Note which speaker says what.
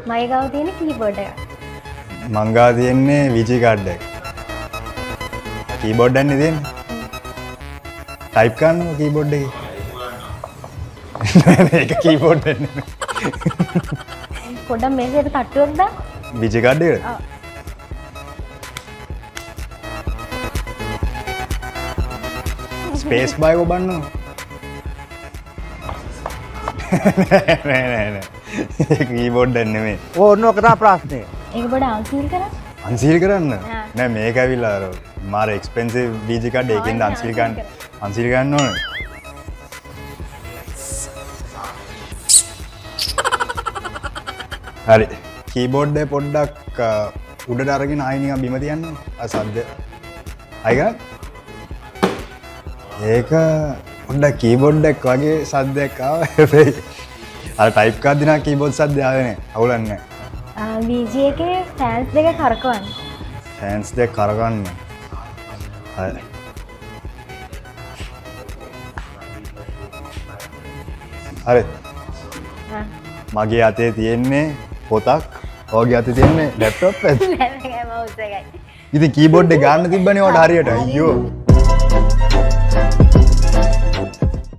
Speaker 1: මගේ ගාව තියෙන කීබෝඩ් එක.
Speaker 2: මං ගාව තියෙන්නේ VG කාඩ් එක. කීබෝඩ් එකනේ තියෙන්නේ. ටයිප් කරන්නකො කීබෝඩ් එකේ. මේක කීබෝඩ් එක නෙමෙයි.
Speaker 1: පොඩ්ඩක් මේකේ තට්ටුවක් දාන්න.
Speaker 2: VG කාඩ් එක.
Speaker 1: ඔව්.
Speaker 2: ස්පේස් බාර් එක ඔබන්න. නෑ. ඒක කීබෝඩ් එක නෙමෙයි.
Speaker 3: ඕන්න ඔක තමයි ප්‍රශ්නේ.
Speaker 1: ඒක පොඩ්ඩක් අන්සීල් කරන්න.
Speaker 2: අන්සීල් කරන්න?
Speaker 1: ආ.
Speaker 2: නෑ මේක ඇවිල්ලා අර මාර එක්ස්පෙන්සිව් VG කාඩ් එකකින්ද අන්සීල් ගන්න. අන්සීල් ගන්න ඕනේ. හරි. කීබෝඩ් එක පොඩ්ඩක් උඩට අරගෙන ආයෙ නිකන් බිම තියන්න. අර සද්ද. අය ගන්න. ඒක පොඩ්ඩක් කීබෝඩ් එක වගේ සද්දයක් ආවා. හැබැයි අර ටයිප් කරද්දී නම් කීබෝඩ් සද්ද ආවේ නෑ. අවුලන්නේ නෑ.
Speaker 1: VG එකේ ෆෑන්ස් දෙක කරකවන්න.
Speaker 2: ෆෑන්ස් දෙක කරගන්න. හරි. හරි. මගේ අතේ තියෙන්නේ පොතක්. ඔයගේ අතේ තියෙන්නේ ලැප්ටොප් එක.
Speaker 1: නෑ මවුස් එකයි.
Speaker 2: ඉතින් කීබෝඩ් එක ගන්න තිබ්බනේ ඔයාලට හරියට. අයියෝ.